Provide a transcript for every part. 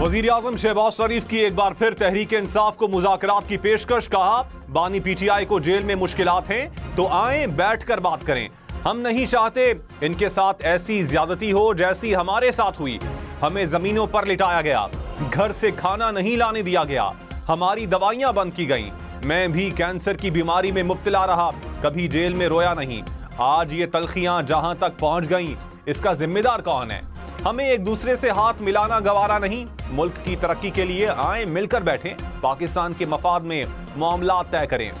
वजीर आजम शहबाज शरीफ की एक बार फिर तहरीक इंसाफ को मुज़ाकरात की पेशकश। कहा, बानी पीटीआई को जेल में मुश्किलात हैं तो आएं बैठ कर बात करें। हम नहीं चाहते इनके साथ ऐसी ज्यादती हो जैसी हमारे साथ हुई। हमें जमीनों पर लिटाया गया, घर से खाना नहीं लाने दिया गया, हमारी दवाइयां बंद की गईं। मैं भी कैंसर की बीमारी में मुब्तला रहा, कभी जेल में रोया नहीं। आज ये तलखियां जहां तक पहुंच गईं, इसका जिम्मेदार कौन है? हमें एक दूसरे से हाथ मिलाना गवारा नहीं। मुल्क की तरक्की के लिए आए मिलकर बैठें, पाकिस्तान के मफाद में मामला तय करें।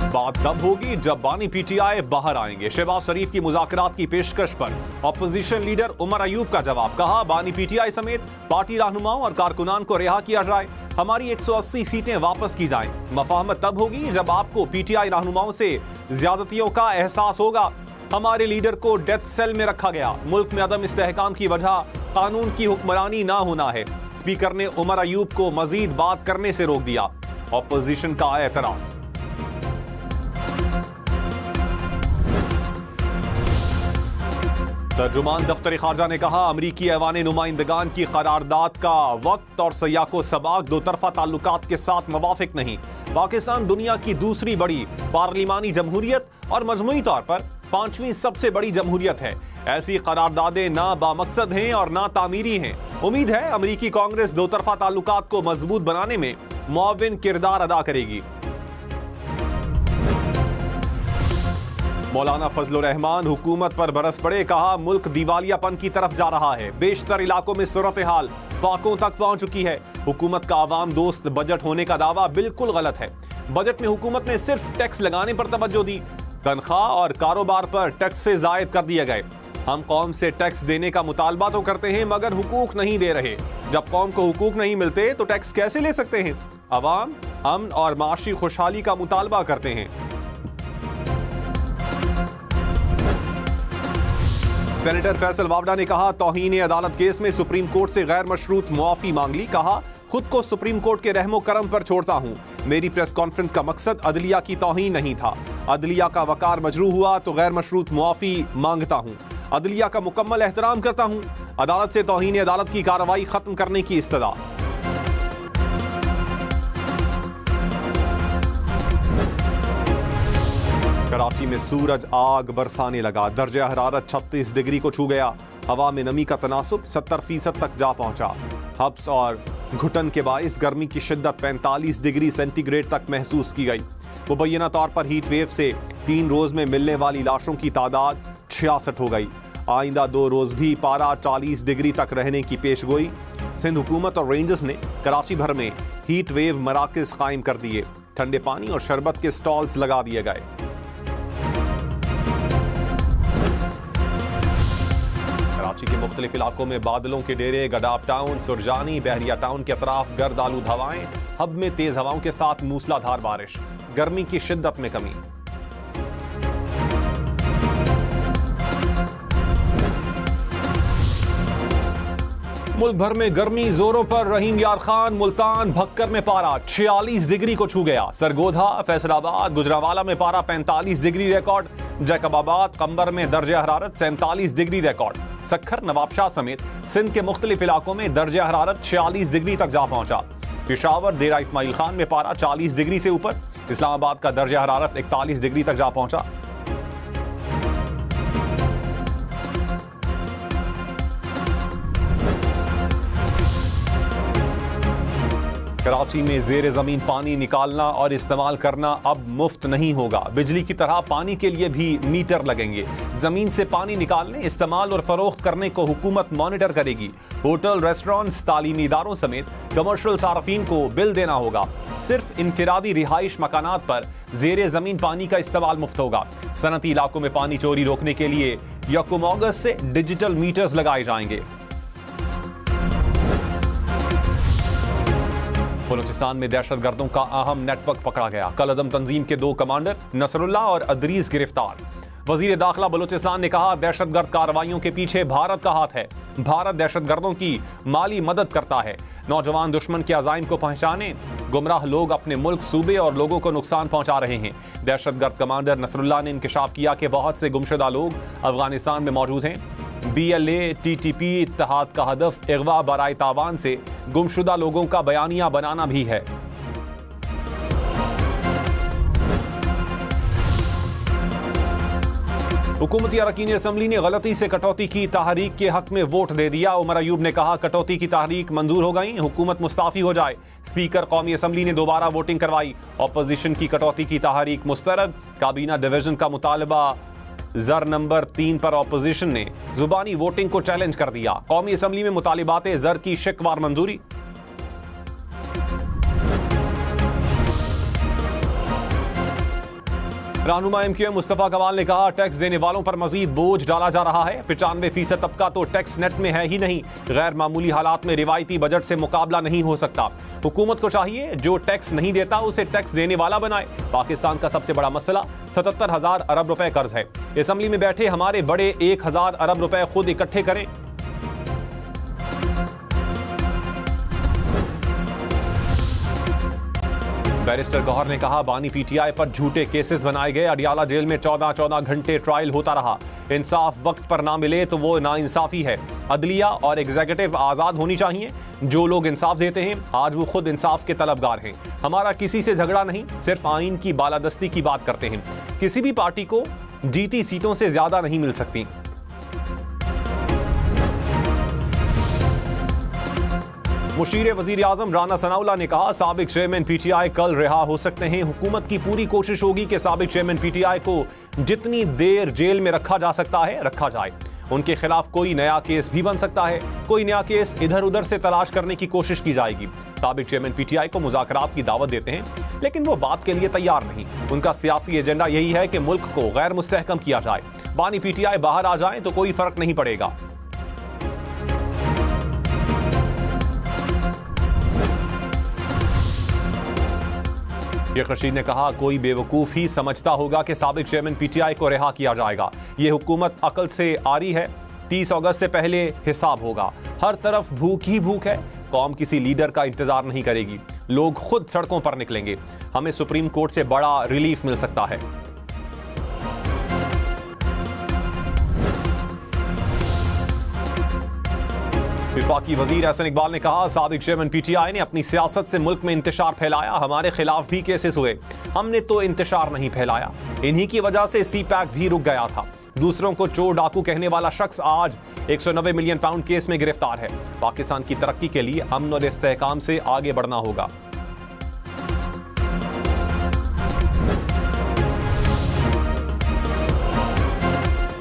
बात तब होगी जब बानी पीटीआई बाहर आएंगे। शहबाज शरीफ की मुज़ाकरात की पेशकश पर ऑपोजिशन लीडर उमर अयूब का जवाब। कहा, बानी पीटीआई समेत पार्टी रहनुमाओं और कारकुनान को रिहा किया जाए, हमारी 180 सीटें वापस की जाएं। मफाहमत तब होगी जब आपको पीटीआई रहनुमाओं से ज्यादतियों का एहसास होगा। हमारे लीडर को डेथ सेल में रखा गया। मुल्क में अदम इस्तेहकाम की वजह कानून की हुक्मरानी ना होना है। स्पीकर ने उमर अयूब को मजीद बात करने से रोक दिया। ऑपोजिशन का एतराज। तर्जुमान दफ्तर खारजा ने कहा, अमरीकी ऐवान नुमाइंदगान की करारदाद का वक्त और सयाको सबाक दो तरफा ताल्लुकात के साथ मुवाफिक नहीं। पाकिस्तान दुनिया की दूसरी बड़ी पार्लिमानी जमहूरियत और मजमूई तौर पर 5वीं सबसे बड़ी जमहूरियत है। ऐसी करारदादें ना बामकसद हैं और ना तामीरी हैं। उम्मीद है अमरीकी कांग्रेस दो तरफा ताल्लुकात को मजबूत बनाने में मुआविन किरदार अदा करेगी। मौलाना फजलुर रहमान हुकूमत पर बरस पड़े। कहा, मुल्क दिवालियापन की तरफ जा रहा है। बेशतर इलाकों में सूरत हाल फाकों तक पहुंच चुकी है। हुकूमत का आवाम दोस्त बजट होने का दावा बिल्कुल गलत है। बजट में हुकूमत ने सिर्फ टैक्स लगाने पर तवज्जो दी। तनख्वाह और कारोबार पर टैक्स से जायद कर दिए गए। हम कौम से टैक्स देने का मुतालबा तो करते हैं मगर हुकूक नहीं दे रहे। जब कौम को हुकूक नहीं मिलते तो टैक्स कैसे ले सकते हैं? अवाम अमन और माशी खुशहाली का मुतालबा करते हैं। सेनेटर फैसल वावडा ने कहा, तौहीन अदालत केस में सुप्रीम कोर्ट से गैर मशरूत मुआफी मांग ली। कहा, खुद को सुप्रीम कोर्ट के रहमो करम पर छोड़ता हूं। मेरी प्रेस कॉन्फ्रेंस का मकसद अदलिया की तौहीन नहीं था। अदलिया का वकार मजरूह हुआ तो गैर मशरूत मुआफी मांगता हूं। अदलिया का मुकम्मल एहतराम करता हूं। अदालत से तौहीन अदालत की कार्रवाई खत्म करने की इस्तदा। कराची में सूरज आग बरसाने लगा। दर्जा हरारत 36 डिग्री को छू गया। हवा में नमी का तनासुब 70% तक जा पहुंचा। हब्स और घुटन के बाइस गर्मी की शिद्दत 45 डिग्री सेंटीग्रेड तक महसूस की गई। मुबैना तौर पर हीट वेव से 3 रोज में मिलने वाली लाशों की तादाद 66 हो गई। आइंदा 2 रोज भी पारा 40 डिग्री तक रहने की पेशगोई। सिंध हुकूमत और रेंजर्स ने कराची भर में हीट वेव मराकज कायम कर दिए। ठंडे पानी और शरबत के स्टॉल्स लगा दिए गए। कराची के मुख्तलिफ इलाकों में बादलों के डेरे। गडाब टाउन, सुरजानी, बहरिया टाउन के अतराफ गर्द आलूद हवाएं। हब में तेज हवाओं के साथ मूसलाधार बारिश। गर्मी की शिद्दत में कमी। मुल्क भर में गर्मी जोरों पर। रहीम यार खान, मुल्तान, भक्कर में पारा 46 डिग्री को छू गया। सरगोधा, फैसलाबाद, गुजरावाला में पारा 45 डिग्री रिकॉर्ड। जैकबाबाद, कंबर में दर्जा हरारत 47 डिग्री रिकॉर्ड। सक्खर, नवाबशाह समेत सिंध के मुख्तलिफ इलाकों में दर्जा हरारत 46 डिग्री तक जा पहुंचा। पेशावर, देरा इस्माइल खान में पारा 40 डिग्री से ऊपर। इस्लामाबाद का दर्जा हरारत 41 डिग्री तक जा पहुंचा। कराची में जेर जमीन पानी निकालना और इस्तेमाल करना अब मुफ्त नहीं होगा। बिजली की तरह पानी के लिए भी मीटर लगेंगे। जमीन से पानी निकालने, इस्तेमाल और फरोख्त करने को हुकूमत मॉनिटर करेगी। होटल, रेस्टोरेंट्स, तालीमी इदारों समेत कमर्शियल सार्फिन को बिल देना होगा। सिर्फ इनफिरादी रिहाइश मकानात पर जेर जमीन पानी का इस्तेमाल मुफ्त होगा। सनती इलाकों में पानी चोरी रोकने के लिए 1 अगस्त से डिजिटल मीटर्स लगाए जाएंगे। बलूचिस्तान में दहशतगर्दों का अहम नेटवर्क पकड़ा गया। कलअदम तंजीम के 2 कमांडर नसरुल्लाह और अदरीस गिरफ्तार। वजीर दाखिला बलूचिस्तान ने कहा, दहशतगर्द कार्रवाइयों के पीछे भारत का हाथ है। भारत दहशतगर्दों की माली मदद करता है। नौजवान दुश्मन के अज़ाइम को पहचाने। गुमराह लोग अपने मुल्क, सूबे और लोगों को नुकसान पहुंचा रहे हैं। दहशतगर्द कमांडर नसरुल्लाह ने इंकशाफ किया कि बहुत से गुमशुदा लोग अफगानिस्तान में मौजूद हैं। BLA TTP इत्तेहाद का हदफ अगवा बराए तावान से गुमशुदा लोगों का बयानिया बनाना भी है। हुकूमती अरकान असम्बली ने गलती से कटौती की तहरीक के हक में वोट दे दिया। उमर अयूब ने कहा कटौती की तहरीक मंजूर हो गई, हुकूमत मुस्ताफी हो जाए। स्पीकर कौमी असम्बली ने दोबारा वोटिंग करवाई। अपोजिशन की कटौती की तहरीक मुस्तरद। काबीना डिवीजन का मुतालबा जर नंबर 3 पर अपोजिशन ने जुबानी वोटिंग को चैलेंज कर दिया। कौमी असम्बली में मुतालिबात जर की शिकवार मंजूरी। रहनुमा MQM मुस्तफा कमाल ने कहा टैक्स देने वालों पर मजीद बोझ डाला जा रहा है। 95% तबका तो टैक्स नेट में है ही नहीं। गैर मामूली हालात में रिवायती बजट से मुकाबला नहीं हो सकता। हुकूमत को चाहिए जो टैक्स नहीं देता उसे टैक्स देने वाला बनाए। पाकिस्तान का सबसे बड़ा मसला 77,000 अरब रुपए कर्ज है। असेंबली में बैठे हमारे बड़े 1,000 अरब रुपए खुद इकट्ठे करें। बैरिस्टर गौहर ने कहा बानी PTI पर झूठे केसेस बनाए गए। अडियाला जेल में 14 घंटे ट्रायल होता रहा। इंसाफ वक्त पर ना मिले तो वो नाइंसाफी है। अदलिया और एग्जीक्यूटिव आजाद होनी चाहिए। जो लोग इंसाफ देते हैं आज वो खुद इंसाफ के तलबगार हैं। हमारा किसी से झगड़ा नहीं, सिर्फ आइन की बालादस्ती की बात करते हैं। किसी भी पार्टी को जीती सीटों से ज्यादा नहीं मिल सकती। मुशीर वजीर आजम राना सनाउल्लाह ने कहा साबिक चेयरमैन PTI कल रिहा हो सकते हैं। हुकूमत की पूरी कोशिश होगी कि साबिक चेयरमैन PTI को जितनी देर जेल में रखा जा सकता है रखा जाए। उनके खिलाफ कोई नया केस भी बन सकता है। कोई नया केस इधर उधर से तलाश करने की कोशिश की जाएगी। साबिक चेयरमैन PTI को मुज़ाकरात की दावत देते हैं लेकिन वो बात के लिए तैयार नहीं। उनका सियासी एजेंडा यही है कि मुल्क को गैर मुस्तहकम किया जाए। बानी PTI बाहर आ जाए तो कोई फर्क नहीं पड़ेगा। शेख रशीद ने कहा कोई बेवकूफ ही समझता होगा कि साबिक चेयरमैन PTI को रिहा किया जाएगा। यह हुकूमत अकल से आरी है। 30 अगस्त से पहले हिसाब होगा। हर तरफ भूख ही भूख है। कौम किसी लीडर का इंतजार नहीं करेगी। लोग खुद सड़कों पर निकलेंगे। हमें सुप्रीम कोर्ट से बड़ा रिलीफ मिल सकता है। विफाकी वजीर एहसन इकबाल ने कहा साबिक चेयरमैन PTI ने अपनी सियासत से मुल्क में इंतशार फैलाया। हमारे खिलाफ भी केसेस हुए, हमने तो इंतशार नहीं फैलाया। इन्हीं की वजह से CPAC भी रुक गया था। दूसरों को चोर डाकू कहने वाला शख्स आज 190 मिलियन पाउंड केस में गिरफ्तार है। पाकिस्तान की तरक्की के लिए अमन और इस्तेहकाम से आगे बढ़ना होगा।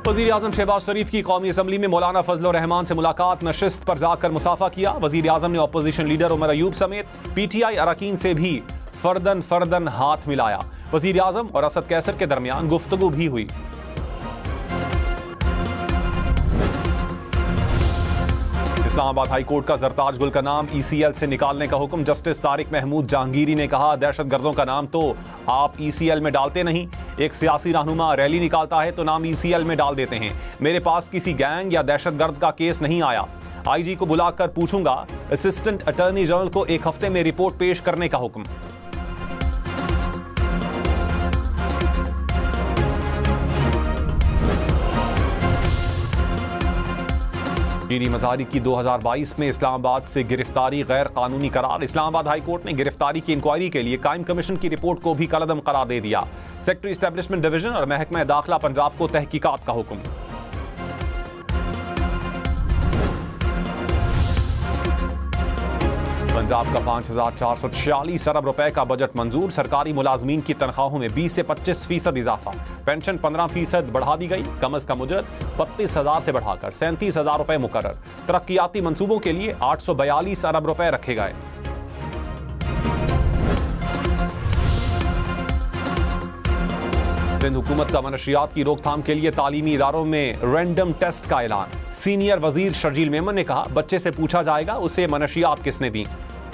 वज़ीर आज़म शहबाज शरीफ की कौमी असम्बली में मौलाना फजल रहमान से मुलाकात। नशिस्त पर जाकर मुसाफा किया। वज़ीर आज़म ने अपोजिशन लीडर उमर अयूब समेत PTI अरकान से भी फर्दन हाथ मिलाया। वज़ीर आज़म और असद कैसर के दरमियान गुफ्तगू भी हुई। इस्लामाबाद हाई कोर्ट का जरताज गुल का नाम ECL से निकालने का हुक्म। जस्टिस तारिक महमूद जहांगीरी ने कहा दहशतगर्दों का नाम तो आप ECL में डालते नहीं। एक सियासी रहनुमा रैली निकालता है तो नाम ECL में डाल देते हैं। मेरे पास किसी गैंग या दहशतगर्द का केस नहीं आया। IG को बुलाकर पूछूंगा। असिस्टेंट अटॉर्नी जनरल को 1 हफ्ते में रिपोर्ट पेश करने का हुक्म। टीडी मज़ारी की 2022 में इस्लामाबाद से गिरफ्तारी गैर कानूनी करार। इस्लामाबाद हाई कोर्ट ने गिरफ्तारी की इंक्वायरी के लिए कायम कमीशन की रिपोर्ट को भी कलअदम करार दे दिया। सेक्रेटरी एस्टेब्लिशमेंट डिवीजन और महकमा दाखिला पंजाब को तहकीकात का हुक्म। पंजाब का 5,446 अरब रुपए का बजट मंजूर। सरकारी मुलाजमीन की तनख्वाहों में 20 से 25% इजाफा। पेंशन 15% बढ़ा दी गई। कम अज कम उजरत 32,000 से बढ़ाकर 37,000 रुपए मुकर्रर। तरक्याती मंसूबों के लिए 842 अरब रुपए रखे गए। सिंध हुकूमत का मनशियात की रोकथाम के लिए तालीमी इदारों में रैंडम टेस्ट का ऐलान। सीनियर वजीर शर्जील मेमन ने कहा बच्चे से पूछा जाएगा उसे मनशियात किसने दी।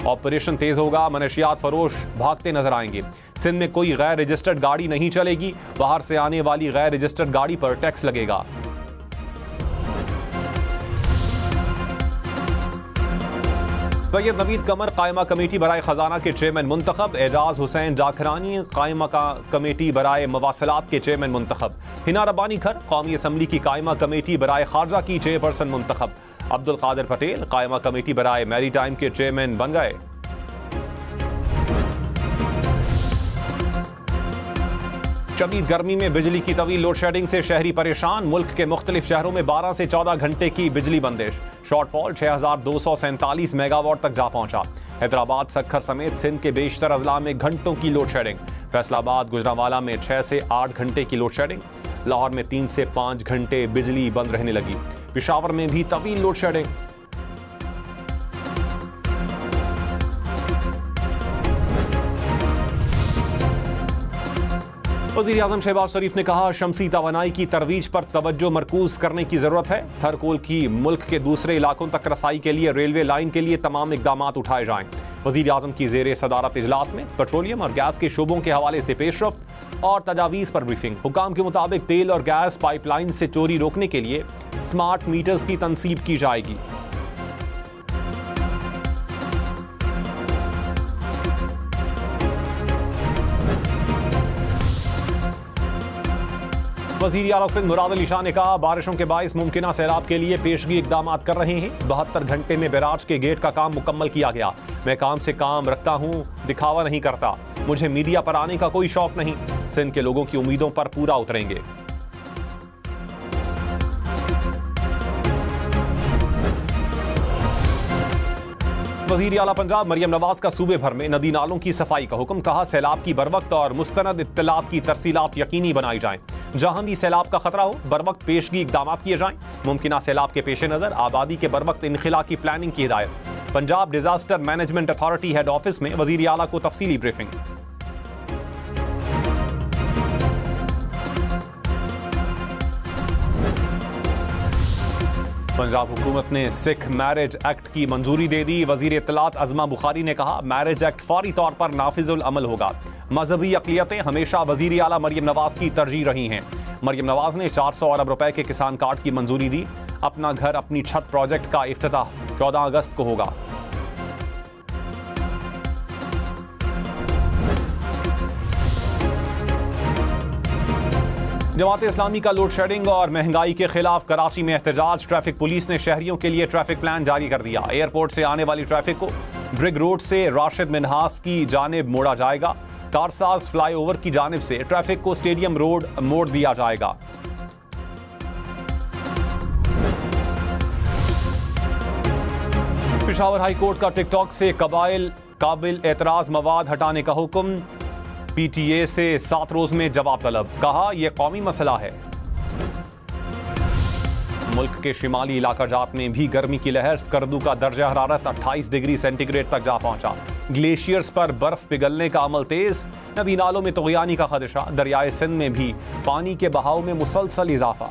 ऑपरेशन तेज होगा। मनशियात फरोश भागते नजर आएंगे। सिंध में कोई गैर रजिस्टर्ड गाड़ी नहीं चलेगी। बाहर से आने वाली गैर रजिस्टर्ड गाड़ी पर टैक्स लगेगा। सैयद नवीद कमर कायमा कमेटी बराए खजाना के चेयरमैन मुंतखब। एजाज हुसैन जाखरानी कायमा कमेटी बराए मवासलात के चेयरमैन मुंतखब। हिना रब्बानी घर कौमी असम्बली की कायमा कमेटी बराए खारजा की चेयरपर्सन मुंतखब। अब्दुल कादिर पटेल कायमा कमेटी बराए मैरी टाइम के चेयरमैन बन गए। शदीद गर्मी में बिजली की तवील लोड शेडिंग से शहरी परेशान। मुल्क के मुख्तलिफ शहरों में 12 से 14 घंटे की बिजली बंदिश। शॉर्टफॉल 6247 मेगावाट तक जा पहुंचा। हैदराबाद सक्खर समेत सिंध के बेशतर अजला में घंटों की लोड शेडिंग। फैसलाबाद गुजरांवाला में 6 से 8 घंटे की लोड शेडिंग। लाहौर में 3 से 5 घंटे बिजली बंद रहने लगी। पेशावर में भी तवील लोड शेडिंग। वज़ीर आज़म शहबाज शरीफ ने कहा, शमसी तवानाई की तरवीज पर तवज्जो मरकूज करने की जरूरत है। थरकोल की मुल्क के दूसरे इलाकों तक रसाई के लिए रेलवे लाइन के लिए तमाम इकदाम उठाए जाएं। वज़ीर आज़म की ज़ेरे सदारत इजलास में पेट्रोलियम और गैस के शोबों के हवाले से पेशरफ्त और तजावीज़ पर ब्रीफिंग। हुकाम के मुताबिक तेल और गैस पाइपलाइन से चोरी रोकने के लिए स्मार्ट मीटर्स की तनसीब की जाएगी। वज़ीर आला सिंध मुराद अली शाह ने कहा, बारिशों के बाइस मुमकिना सैलाब के लिए पेशगी इकदाम कर रहे हैं। 72 घंटे में बैराज के गेट का काम मुकम्मल किया गया। मैं काम से काम रखता हूँ, दिखावा नहीं करता। मुझे मीडिया पर आने का कोई शौक नहीं। सिंध के लोगों की उम्मीदों पर पूरा उतरेंगे। वज़ीर आला पंजाब मरियम नवाज का सूबे भर में नदी नालों की सफाई का हुक्म। कहा, सैलाब की बरवक्त और मुस्तनद इत्तलात की तरसीलात यकीनी बनाई जाएं। जहां भी सैलाब का खतरा हो बरवक्त पेशगी इकदाम किए जाएं। मुमकिना सैलाब के पेश नजर आबादी के बरवक्त इनखिला की प्लानिंग की हिदायत। Punjab disaster management authority head office में वज़ीर आला को तफसीली ब्रीफिंग। पंजाब हुकूमत ने सिख मैरिज एक्ट की मंजूरी दे दी। वजीर इत्तलात अज़मा बुखारी ने कहा, मैरिज एक्ट फौरी तौर पर नाफिजुल अमल होगा। मजहबी अक़लियतें हमेशा वजीर आला मरियम नवाज की तरजीह रही हैं। मरियम नवाज ने 400 अरब रुपए के किसान कार्ड की मंजूरी दी। अपना घर अपनी छत प्रोजेक्ट का इफ्तिताह 14 अगस्त को होगा। जमात इस्लामी का लोड शेडिंग और महंगाई के खिलाफ कराची में एहतजाज। ट्रैफिक पुलिस ने शहरियों के लिए ट्रैफिक प्लान जारी कर दिया। एयरपोर्ट से आने वाली ट्रैफिक को ब्रिग रोड से राशिद मिन्हास की जानिब मोड़ा जाएगा। कारसाज फ्लाईओवर की जानिब से ट्रैफिक को स्टेडियम रोड मोड़ दिया जाएगा। पेशावर हाई कोर्ट का टिकटॉक से काबिल एतराज मवाद हटाने का हुक्म। पीटीए से 7 रोज में जवाब तलब। कहा, यह कौमी मसला है। मुल्क के शिमाली इलाका जात में भी गर्मी की लहर। स्कर्दू का दर्जा हरारत 28 डिग्री सेंटीग्रेड तक जा पहुंचा। ग्लेशियर्स पर बर्फ पिघलने का अमल तेज। नदी नालों में तुग़यानी का खदशा। दरियाए सिंध में भी पानी के बहाव में मुसलसल इजाफा।